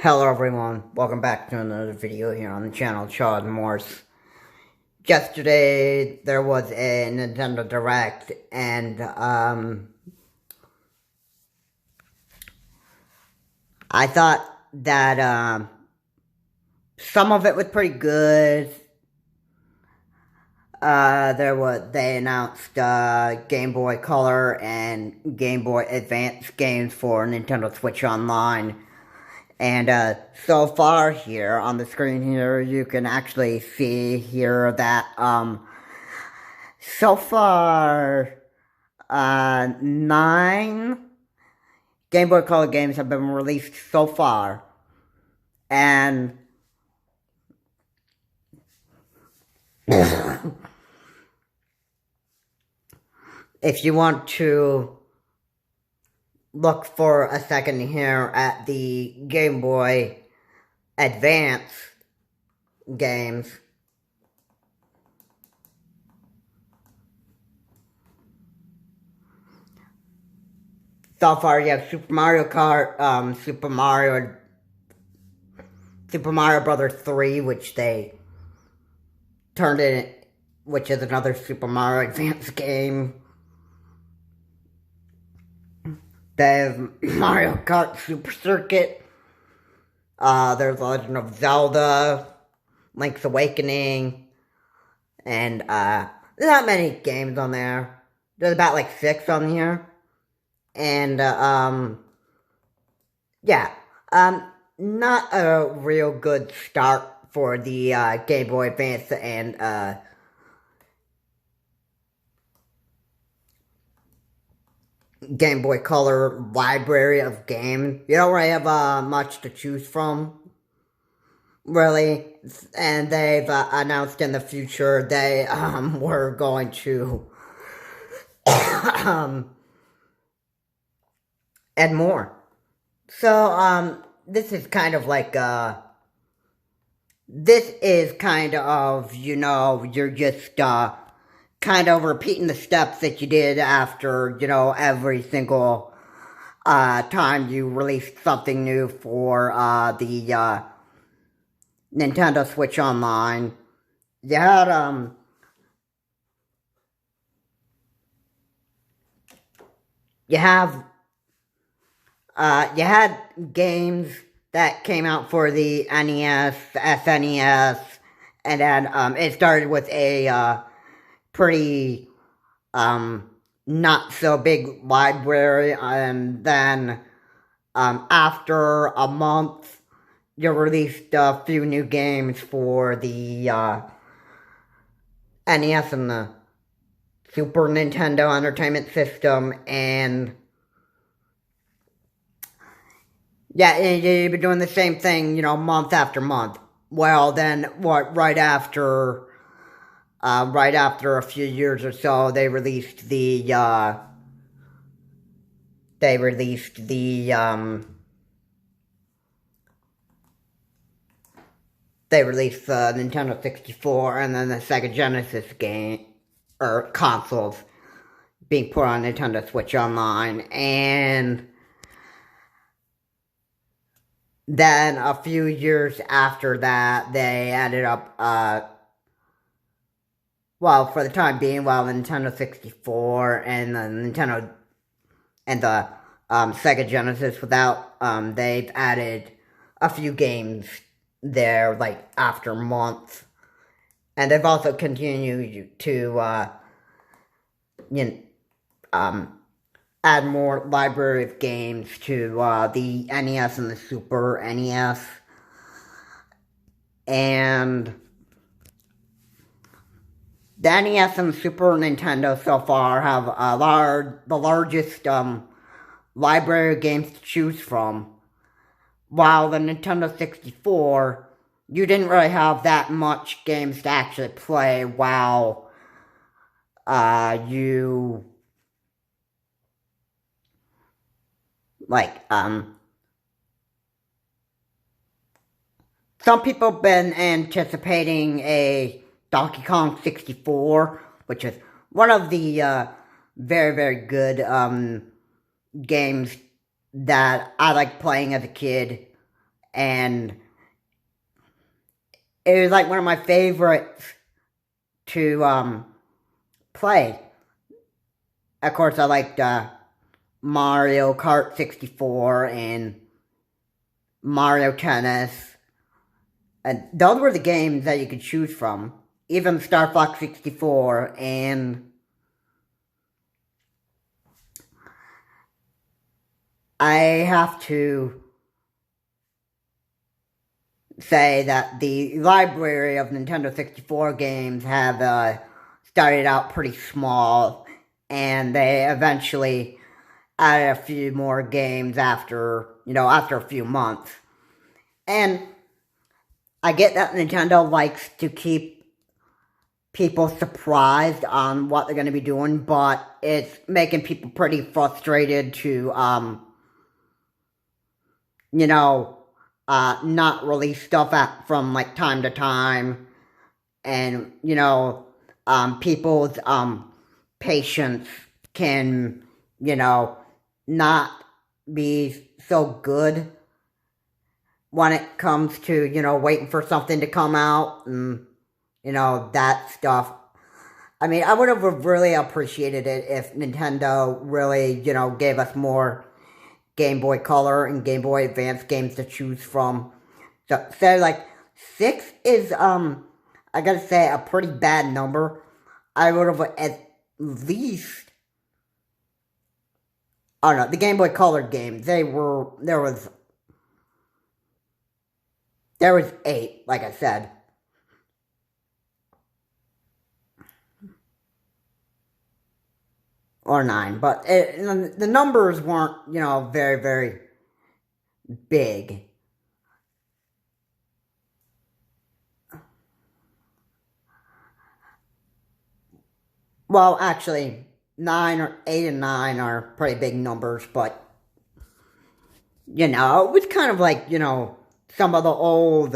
Hello everyone, welcome back to another video here on the channel, Charles Morse. Yesterday, there was a Nintendo Direct, and, I thought that, some of it was pretty good. They announced, Game Boy Color and Game Boy Advance games for Nintendo Switch Online. And so far here on the screen here, you can actually see here that so far 9 Game Boy Color games have been released so far, and if you want to look for a second here at the Game Boy Advance games. So far, you have Super Mario Kart, Super Mario Brothers 3, which they turned in, which is another Super Mario Advance game. There's Mario Kart Super Circuit. There's Legend of Zelda, Link's Awakening, and there's not many games on there. There's about like 6 on here. And, yeah. Not a real good start for the, Game Boy Advance and, Game Boy Color library of games. You don't really have, much to choose from, really. And they've, announced in the future they, were going to, and more. So, this is kind of like, this is kind of, you're just, kind of repeating the steps that you did after, every single, time you released something new for, the, Nintendo Switch Online. You had, you had games that came out for the NES, SNES, and then, it started with a, pretty, not so big library, and then, after a month, you released a few new games for the, NES and the Super Nintendo Entertainment System, and yeah, you've been doing the same thing, month after month. Well, then, right after a few years or so, they released the, Nintendo 64 and then the Sega Genesis game, or consoles, being put on Nintendo Switch Online, and then a few years after that, they ended up, well, for the time being, the Nintendo 64 and the Nintendo and the Sega Genesis, they've added a few games there, like, after months. And they've also continued to, add more library of games to, the NES and the Super NES. And the NES and Super Nintendo so far have the largest, library of games to choose from. While the Nintendo 64, you didn't really have that much games to actually play while, you, like, some people have been anticipating a Donkey Kong 64, which is one of the, very, very good, games that I liked playing as a kid, and it was like one of my favorites to play. Of course, I liked Mario Kart 64 and Mario Tennis. And those were the games that you could choose from. Even Star Fox 64, and I have to say that the library of Nintendo 64 games have started out pretty small, and they eventually added a few more games after a few months. And I get that Nintendo likes to keep people surprised on what they're going to be doing, but it's making people pretty frustrated to, not release stuff from, like, time to time, and, people's, patience can, not be so good when it comes to, waiting for something to come out, and, that stuff. I mean, I would have really appreciated it if Nintendo really, gave us more Game Boy Color and Game Boy Advance games to choose from. So like, 6 is, I gotta say, a pretty bad number. I would have at least, oh no, the Game Boy Color games, there was 8, like I said. Or 9, but the numbers weren't, very, very big. Well, actually, 8 and 9 are pretty big numbers, but, it was kind of like, some of the old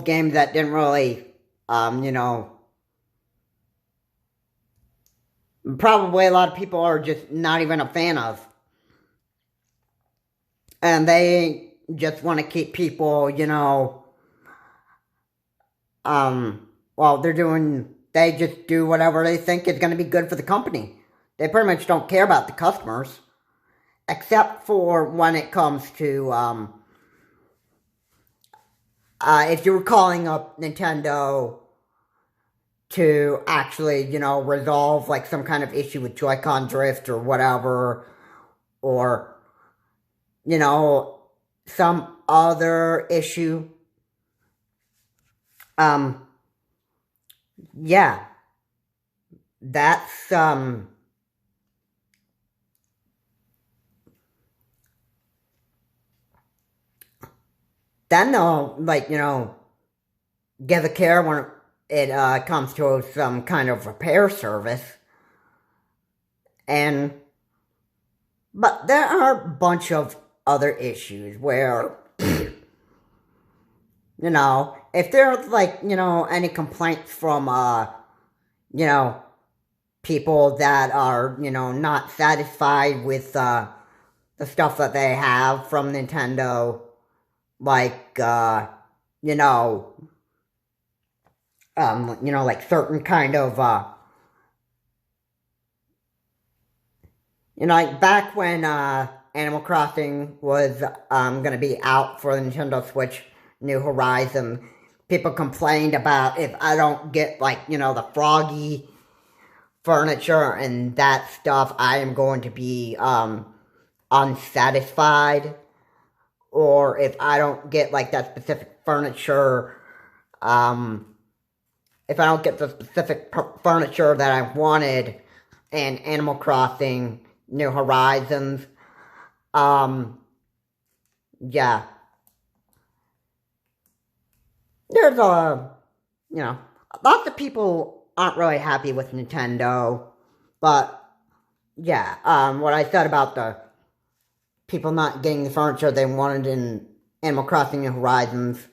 games that didn't really, probably a lot of people are just not even a fan of. And they just want to keep people, well, they just do whatever they think is going to be good for the company. They pretty much don't care about the customers, except for when it comes to, if you were calling up Nintendo to actually, resolve, like, some kind of issue with Joy-Con drift or whatever, or, some other issue, yeah, that's, then they'll, like, give a care when it comes to some kind of repair service. But there are a bunch of other issues where, if there's, like, any complaints from, people that are, not satisfied with, the stuff that they have from Nintendo, like, like certain kind of, like back when, Animal Crossing was, gonna be out for the Nintendo Switch New Horizon, people complained about if I don't get, like, the Froggy furniture and that stuff, I am going to be, unsatisfied. Or if I don't get, like, that specific furniture, if I don't get the specific furniture that I wanted in Animal Crossing New Horizons, yeah. There's lots of people aren't really happy with Nintendo, but, yeah, what I said about the people not getting the furniture they wanted in Animal Crossing New Horizons,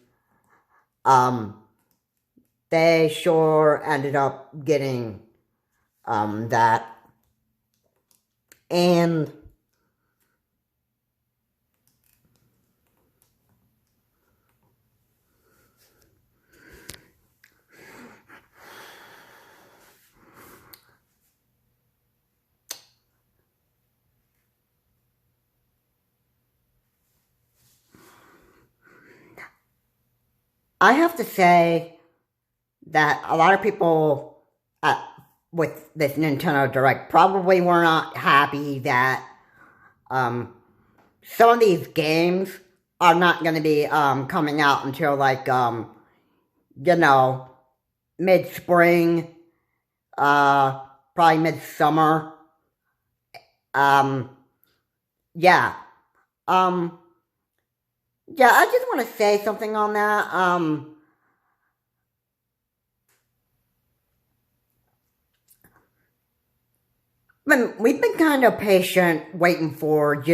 they sure ended up getting, that. And I have to say that a lot of people with this Nintendo Direct probably were not happy that some of these games are not going to be coming out until like you know, mid-spring, probably mid-summer. Um, yeah. Um, yeah, I just want to say something on that. We've been kind of patient waiting for,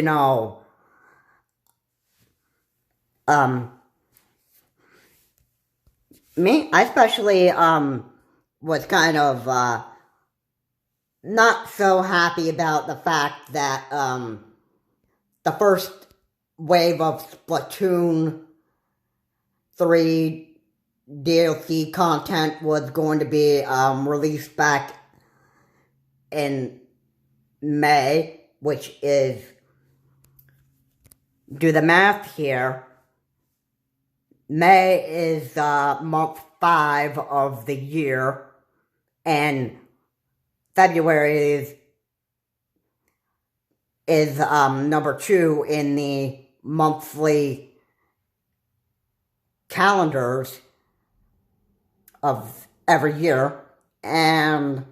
um, I especially, was kind of, not so happy about the fact that, the first wave of Splatoon 3 DLC content was going to be, released back in May, which is, do the math here, May is month 5 of the year, and February is number 2 in the monthly calendars of every year, and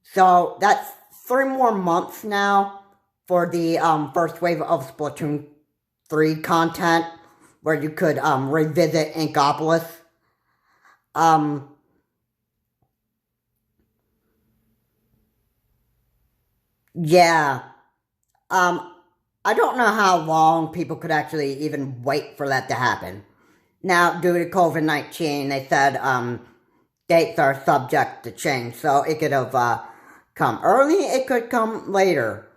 so that's 3 more months now for the first wave of Splatoon 3 content, where you could revisit Inkopolis. Yeah. I don't know how long people could actually even wait for that to happen. Now, due to COVID-19, they said dates are subject to change, so it could have come early, it could come later.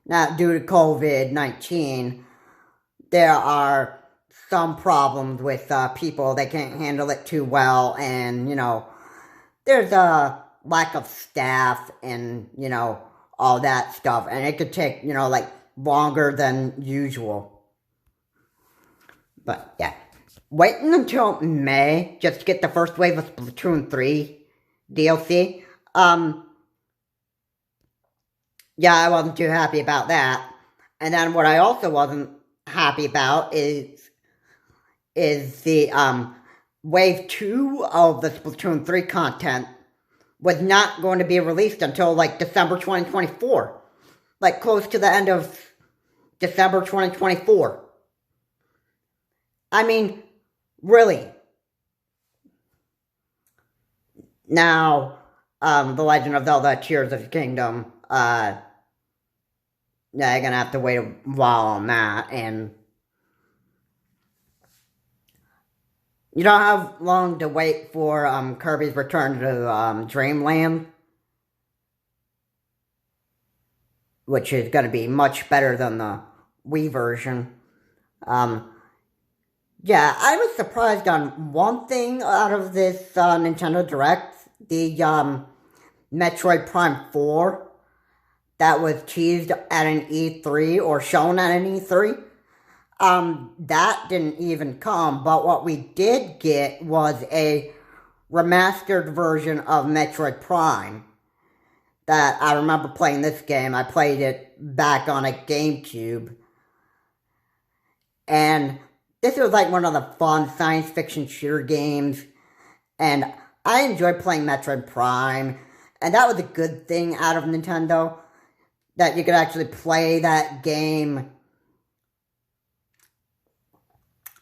Now, due to COVID-19, there are some problems with people. They can't handle it too well, and, there's a lack of staff and, all that stuff, and it could take, like, longer than usual. But, yeah. Waiting until May just to get the first wave of Splatoon 3 DLC, yeah, I wasn't too happy about that. And then what I also wasn't happy about is the wave 2 of the Splatoon 3 content was not going to be released until like December 2024. Like close to the end of December 2024. I mean, really. Now, The Legend of Zelda Tears of the Kingdom, yeah, you're gonna have to wait a while on that, and you don't have long to wait for Kirby's Return to Dreamland, which is going to be much better than the Wii version. Yeah, I was surprised on one thing out of this Nintendo Direct, the Metroid Prime 4 that was teased at an E3 or shown at an E3. That didn't even come, but what we did get was a remastered version of Metroid Prime. That I remember playing this game. I played it back on a GameCube. And this was like one of the fun science fiction shooter games. And I enjoyed playing Metroid Prime. And that was a good thing out of Nintendo. That you could actually play that game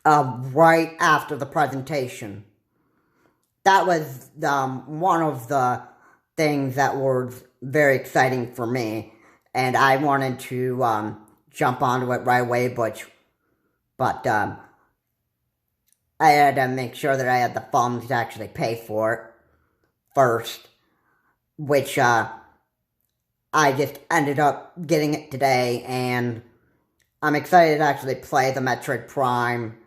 right after the presentation. That was one of the things that were very exciting for me, and I wanted to jump onto it right away, but I had to make sure that I had the funds to actually pay for it first, which I just ended up getting it today, and I'm excited to actually play the Metroid Prime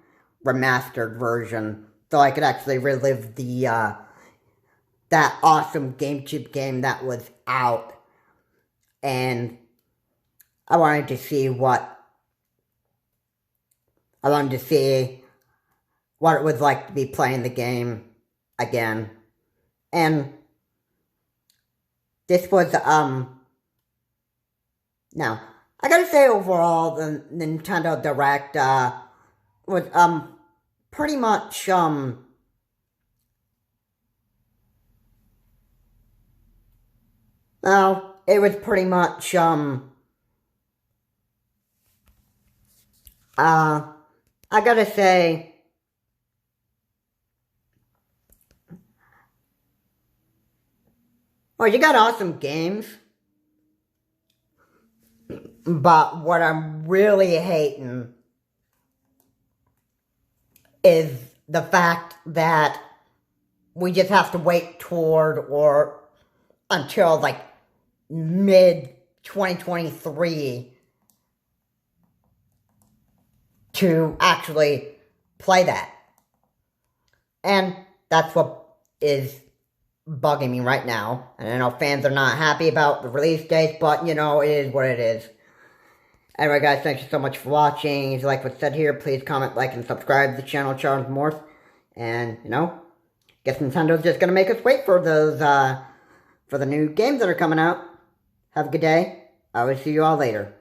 remastered version, so I could actually relive the that awesome GameCube game that was out, and I wanted to see what it was like to be playing the game again. And this was, now, I gotta say overall, the Nintendo Direct, was, pretty much, well, it was pretty much, I gotta say, well, you got awesome games, but what I'm really hating is the fact that we just have to wait toward or until like mid 2023 to actually play that. And that's what is bugging me right now. And I know fans are not happy about the release date, but you know, it is what it is. Anyway guys, thank you so much for watching. If you like what's said here, please comment, like, and subscribe to the channel, Charles Morph. And, you know, guess Nintendo's just gonna make us wait for those, for the new games that are coming out. Have a good day. I will see you all later.